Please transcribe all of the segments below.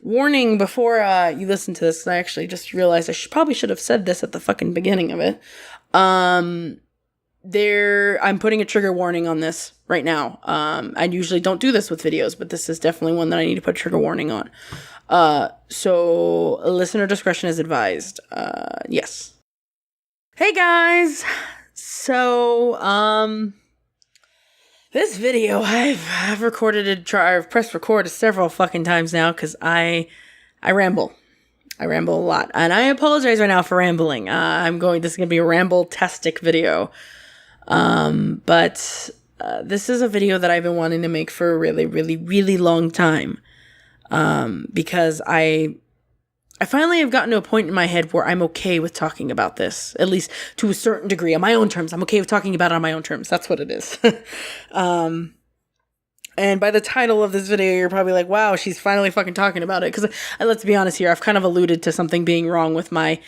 Warning before you listen to this, I actually just realized I probably should have said this at the fucking beginning of it. I'm putting a trigger warning on this right now. I usually don't do this with videos, but this is definitely one that I need to put a trigger warning on. So listener discretion is advised. Yes. Hey guys. So, this video, I've pressed record several fucking times now because I ramble. I ramble a lot. And I apologize right now for rambling. This is going to be a ramble-tastic video. But this is a video that I've been wanting to make for a really, really, really long time. Because I finally have gotten to a point in my head where I'm okay with talking about this, at least to a certain degree, on my own terms. I'm okay with talking about it on my own terms. That's what it is. And by the title of this video, you're probably like, wow, she's finally fucking talking about it. Because let's be honest here, I've kind of alluded to something being wrong with my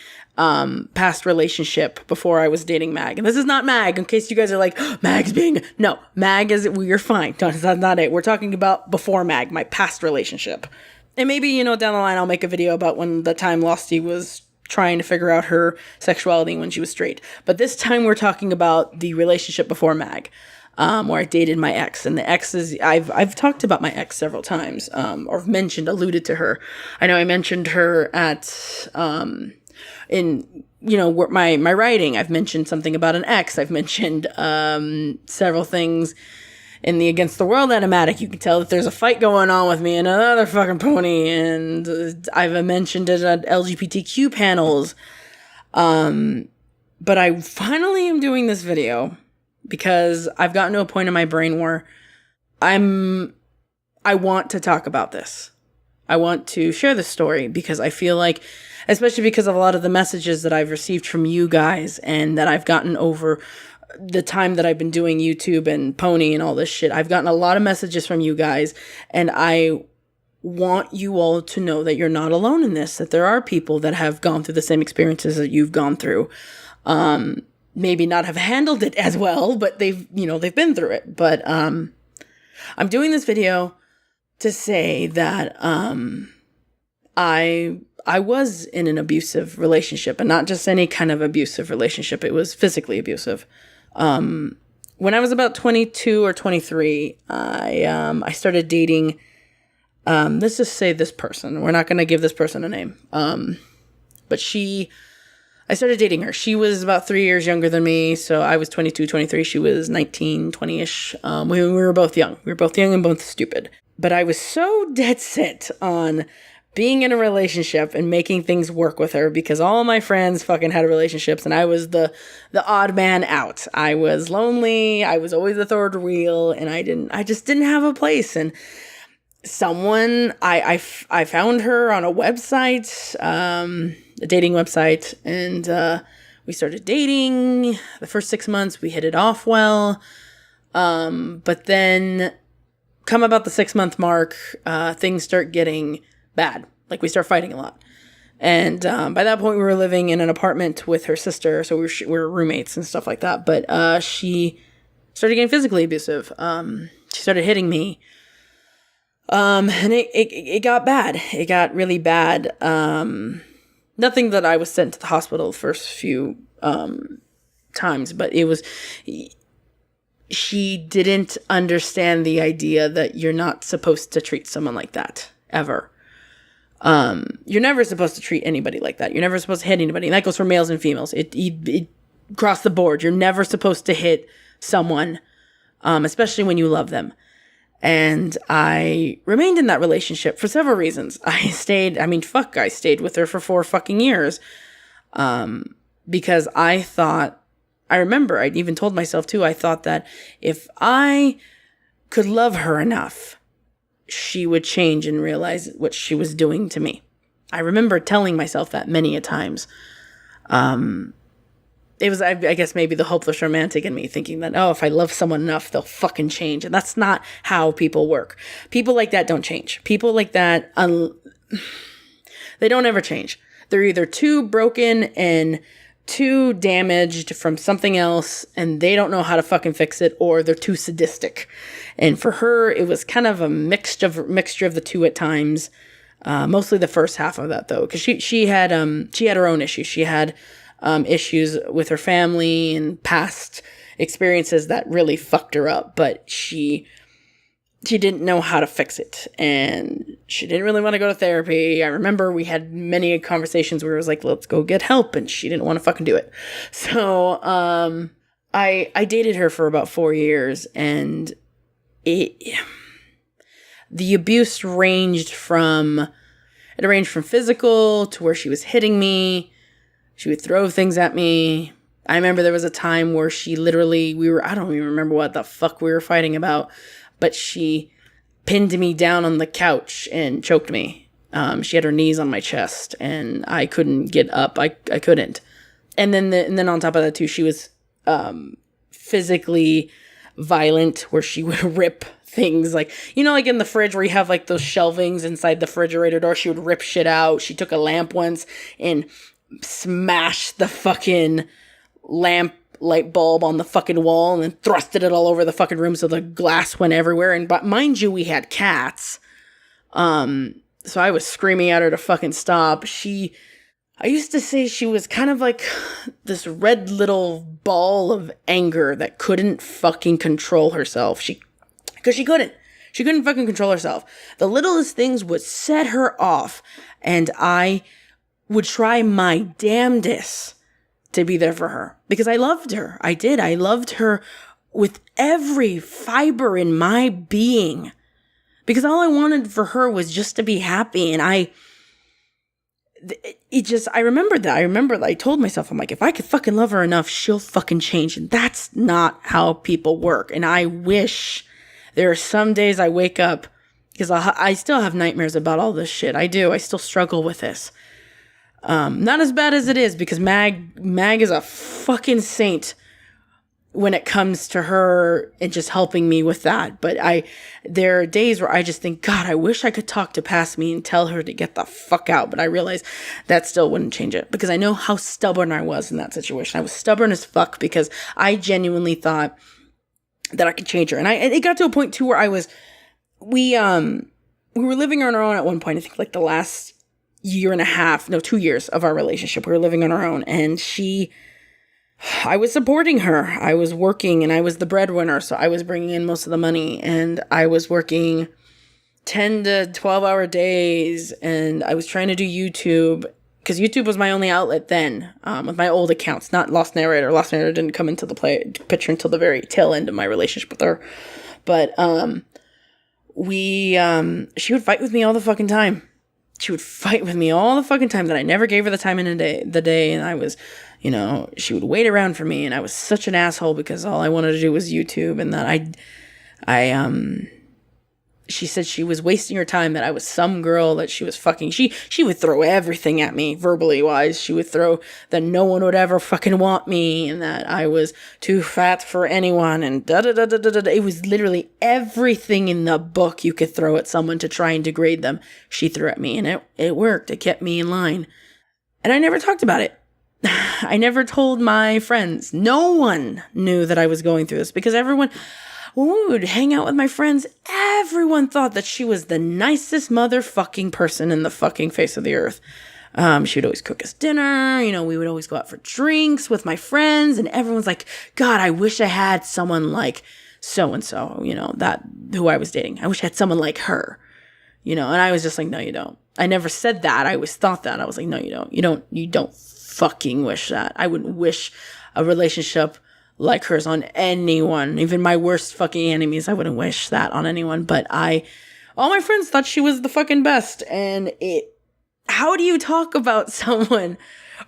past relationship before I was dating Mag. And this is not Mag, in case you guys are like, Mag's being... No, Mag is... Well, you're fine. That's not it. We're talking about before Mag, my past relationship. And maybe, down the line, I'll make a video about when the time Losty was trying to figure out her sexuality when she was straight. But this time we're talking about the relationship before Mag, where I dated my ex. And the ex is, I've talked about my ex several times, or alluded to her. I know I mentioned her at, in my writing. I've mentioned something about an ex. I've mentioned several things. In the Against the World animatic, you can tell that there's a fight going on with me and another fucking pony, and I've mentioned it at LGBTQ panels. But I finally am doing this video because I've gotten to a point in my brain where I want to talk about this. I want to share this story because I feel like, especially because of a lot of the messages that I've received from you guys and that I've gotten over the time that I've been doing YouTube and Pony and all this shit, I've gotten a lot of messages from you guys, and I want you all to know that you're not alone in this, that there are people that have gone through the same experiences that you've gone through. Maybe not have handled it as well, but they've been through it. But I'm doing this video to say that I was in an abusive relationship, and not just any kind of abusive relationship. It was physically abusive. When I was about 22 or 23, I started dating, let's just say this person. We're not going to give this person a name. But I started dating her. She was about 3 years younger than me. So I was 22, 23. She was 19, 20-ish. We were both young. We were both young and both stupid. But I was so dead set on being in a relationship and making things work with her because all my friends fucking had relationships and I was the odd man out. I was lonely. I was always the third wheel, and I just didn't have a place. And I found her on a website, a dating website, and we started dating. The first 6 months we hit it off well. But then come about the 6-month mark, things start getting bad. Like, we start fighting a lot. And by that point, we were living in an apartment with her sister, so we were roommates and stuff like that. But she started getting physically abusive. She started hitting me. And it got bad. It got really bad. Nothing that I was sent to the hospital the first few times, but it was... She didn't understand the idea that you're not supposed to treat someone like that, ever. You're never supposed to treat anybody like that. You're never supposed to hit anybody. And that goes for males and females. It across the board. You're never supposed to hit someone, especially when you love them. And I remained in that relationship for several reasons. I stayed with her for 4 fucking years. Because I remember I even told myself too, I thought that if I could love her enough, she would change and realize what she was doing to me. I remember telling myself that many a times. It was, I guess, maybe the hopeless romantic in me thinking that, if I love someone enough, they'll fucking change. And that's not how people work. People like that don't change. People like that, they don't ever change. They're either too broken and too damaged from something else and they don't know how to fucking fix it, or they're too sadistic. And for her, it was kind of a mixture of the two at times. Mostly the first half of that though, because she had her own issues. She had issues with her family and past experiences that really fucked her up, but she didn't know how to fix it, and she didn't really want to go to therapy. I remember we had many conversations where it was like, let's go get help, and she didn't want to fucking do it. So I dated her for about 4 years, and the abuse ranged from physical to where she was hitting me. She would throw things at me. I remember there was a time where she literally, I don't even remember what the fuck we were fighting about, but she pinned me down on the couch and choked me. She had her knees on my chest, and I couldn't get up. I couldn't. And then on top of that too, she was physically violent, where she would rip things, like, like in the fridge where you have like those shelvings inside the refrigerator door. She would rip shit out. She took a lamp once and smashed the fucking lamp light bulb on the fucking wall and then thrusted it all over the fucking room, so the glass went everywhere. And but mind you, we had cats. So I was screaming at her to fucking stop. I used to say she was kind of like this red little ball of anger that couldn't fucking control herself. Because she couldn't fucking control herself. The littlest things would set her off, and I would try my damnedest to be there for her because I loved her. I did. I loved her with every fiber in my being, because all I wanted for her was just to be happy. And I remembered that. I told myself, I'm like, if I could fucking love her enough, she'll fucking change. And that's not how people work. And I wish there are some days I wake up, because I still have nightmares about all this shit. I do. I still struggle with this. Not as bad as it is, because Mag is a fucking saint when it comes to her and just helping me with that. But there are days where I just think, God, I wish I could talk to past me and tell her to get the fuck out. But I realize that still wouldn't change it, because I know how stubborn I was in that situation. I was stubborn as fuck because I genuinely thought that I could change her. And it got to a point too where we were living on our own at one point. I think like the last 2 years of our relationship, we were living on our own, and I was supporting her. I was working, and I was the breadwinner, so I was bringing in most of the money, and I was working 10 to 12 hour days, and I was trying to do YouTube, because YouTube was my only outlet then, with my old accounts, not Lost Narrator. Lost Narrator didn't come into the picture until the very tail end of my relationship with her. But she would fight with me all the fucking time. She would fight with me all the fucking time that I never gave her the time in the day. And I was, she would wait around for me, and I was such an asshole because all I wanted to do was YouTube, and that she said she was wasting her time, that I was some girl that she was fucking. She would throw everything at me, verbally wise. She would throw that no one would ever fucking want me, and that I was too fat for anyone, and da-da-da-da-da-da. It was literally everything in the book you could throw at someone to try and degrade them. She threw at me, and it worked. It kept me in line. And I never talked about it. I never told my friends. No one knew that I was going through this, because when we would hang out with my friends, everyone thought that she was the nicest motherfucking person in the fucking face of the earth. She would always cook us dinner. We would always go out for drinks with my friends, and everyone's like, God, I wish I had someone like so-and-so, that who I was dating. I wish I had someone like her, and I was just like, no, you don't. I never said that. I always thought that. I was like, no, you don't. You don't fucking wish that. I wouldn't wish a relationship like hers on anyone, even my worst fucking enemies. I wouldn't wish that on anyone. But all my friends thought she was the fucking best. And how do you talk about someone,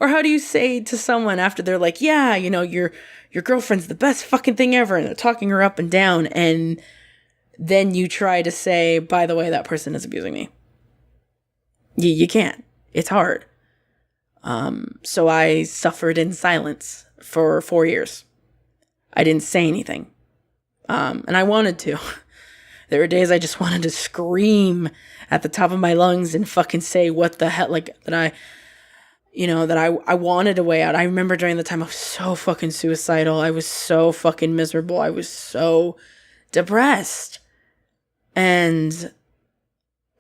or how do you say to someone after they're like, yeah, your girlfriend's the best fucking thing ever, and they're talking her up and down, and then you try to say, by the way, that person is abusing me. You can't. It's hard. So I suffered in silence for 4 years. I didn't say anything. And I wanted to. There were days I just wanted to scream at the top of my lungs and fucking say what the hell, like, that I wanted a way out. I remember during the time I was so fucking suicidal. I was so fucking miserable. I was so depressed. And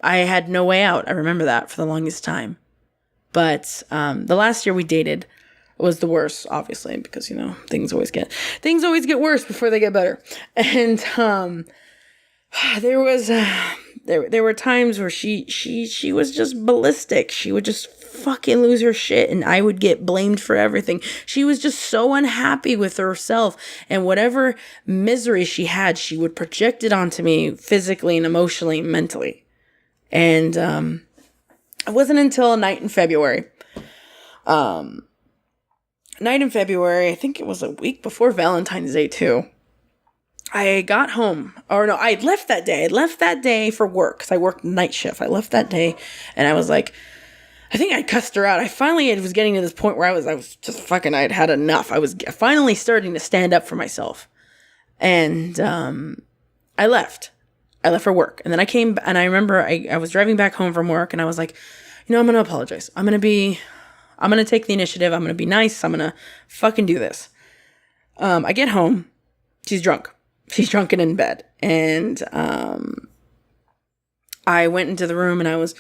I had no way out. I remember that for the longest time. But the last year we dated was the worst, obviously, because, things always get worse before they get better. And there were times where she was just ballistic. She would just fucking lose her shit, and I would get blamed for everything. She was just so unhappy with herself, and whatever misery she had, she would project it onto me physically and emotionally and mentally. And it wasn't until a night in February, I think it was a week before Valentine's Day too, I got home, or no, I left that day. I left that day for work because I worked night shift. I left that day, and I was like, I think I cussed her out. I was getting to this point where I was just fucking, I'd had enough. I was finally starting to stand up for myself. And I left. I left for work. And then I came, and I remember I was driving back home from work, and I was like, I'm going to apologize. I'm going to take the initiative. I'm going to be nice. I'm going to fucking do this. I get home. She's drunk. She's drunk and in bed. And I went into the room, and I was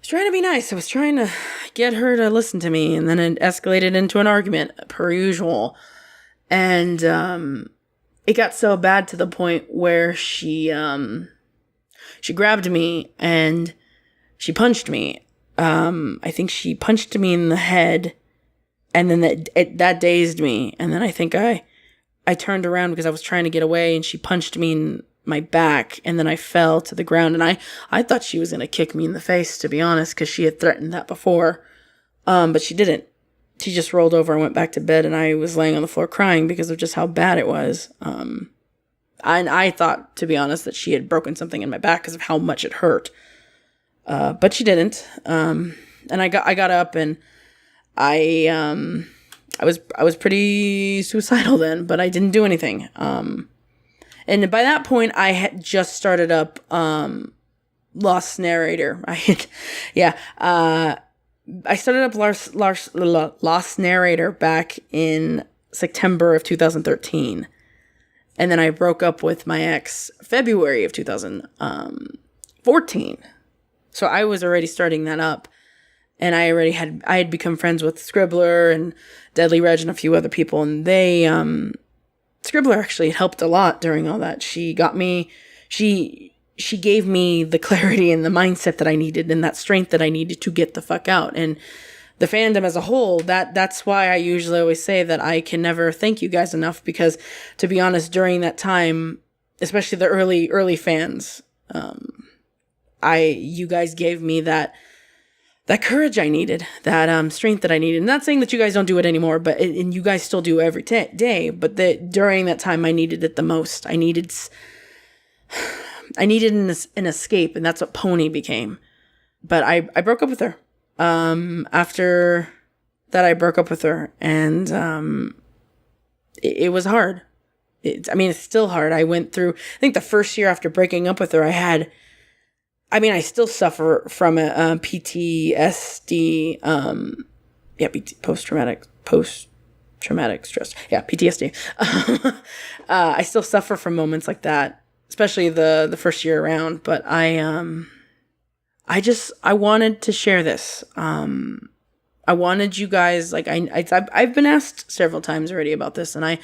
trying to be nice. I was trying to get her to listen to me, and then it escalated into an argument, per usual. And it got so bad to the point where she grabbed me and she punched me. I think she punched me in the head, and then that dazed me. And then I think I turned around because I was trying to get away, and she punched me in my back, and then I fell to the ground, and I thought she was going to kick me in the face, to be honest, because she had threatened that before. But she didn't. She just rolled over and went back to bed, and I was laying on the floor crying because of just how bad it was. And I thought, to be honest, that she had broken something in my back because of how much it hurt. But she didn't. And I got up, and I was pretty suicidal then, but I didn't do anything. And by that point, I had just started up Lost Narrator. I started up Lost Narrator back in September of 2013. And then I broke up with my ex February of 2014. So I was already starting that up. And I had become friends with Scribbler and Deadly Reg and a few other people. And they, Scribbler actually helped a lot during all that. She gave me the clarity and the mindset that I needed and that strength that I needed to get the fuck out. And the fandom as a whole, that's why I usually always say that I can never thank you guys enough, because to be honest, during that time, especially the early fans, you guys gave me that courage I needed, that strength that I needed. I'm not saying that you guys don't do it anymore, and you guys still do every day, but during that time I needed it the most. I needed an escape, and that's what Pony became. But I broke up with her. After that, I broke up with her, and it was hard. It's still hard. I went through, I think the first year after breaking up with her, I still suffer from a PTSD, post-traumatic stress. Yeah, PTSD. I still suffer from moments like that, especially the first year around, but I wanted to share this. I wanted you guys, I've been asked several times already about this, and I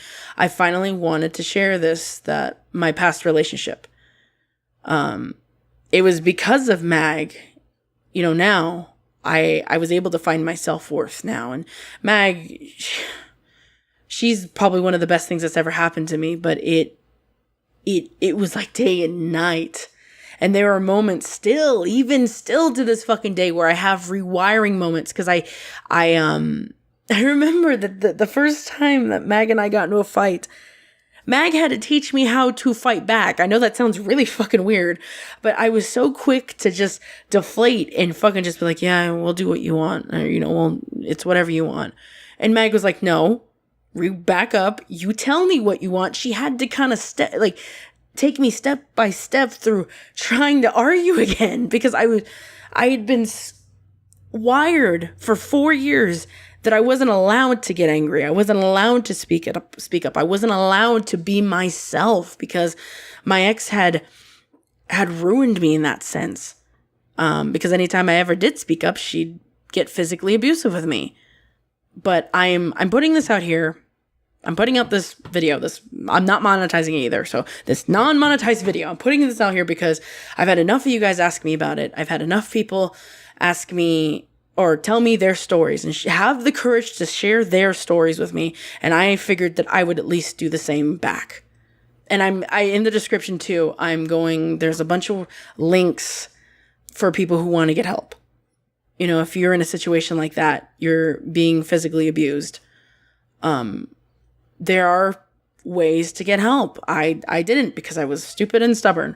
finally wanted to share this, that my past relationship, it was because of Mag, now I was able to find my self-worth now. And Mag, she's probably one of the best things that's ever happened to me, but it was like day and night. And there are moments even still to this fucking day, where I have rewiring moments. Cause I remember that the first time that Mag and I got into a fight, Mag had to teach me how to fight back. I know that sounds really fucking weird, but I was so quick to just deflate and fucking just be like, yeah, we'll do what you want. Or, it's whatever you want. And Mag was like, no, back up. You tell me what you want. She had to kind of take me step by step through trying to argue again, because I had been wired for 4 years that I wasn't allowed to get angry. I wasn't allowed to speak up. I wasn't allowed to be myself, because my ex had ruined me in that sense. Because anytime I ever did speak up, she'd get physically abusive with me. But I'm putting this out here. I'm putting out this video. I'm not monetizing it either. So this non-monetized video, I'm putting this out here because I've had enough of you guys ask me about it. I've had enough people ask me or tell me their stories and have the courage to share their stories with me. And I figured that I would at least do the same back. And I in the description too, there's a bunch of links for people who want to get help. You know, if you're in a situation like that, you're being physically abused, there are ways to get help. I didn't because I was stupid and stubborn.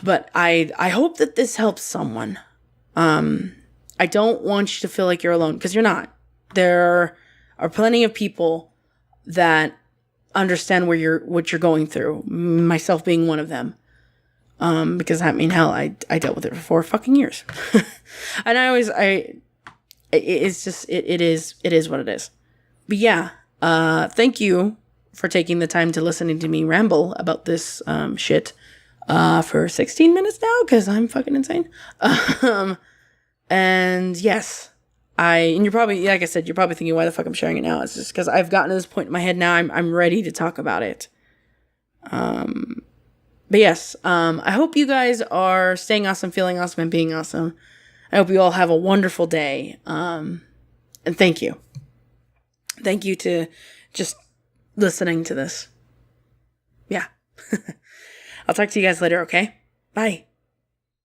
But I hope that this helps someone. I don't want you to feel like you're alone, because you're not. There are plenty of people that understand what you're going through, myself being one of them. Because I mean, hell, I dealt with it for 4 fucking years. And it's just, it is what it is. But yeah, thank you for taking the time to listening to me ramble about this, shit, for 16 minutes now, because I'm fucking insane. And yes, and you're probably, like I said, you're probably thinking, why the fuck I'm sharing it now? It's just because I've gotten to this point in my head now, I'm ready to talk about it. But yes, I hope you guys are staying awesome, feeling awesome, and being awesome. I hope you all have a wonderful day. And thank you. Thank you to just listening to this. Yeah. I'll talk to you guys later, okay? Bye.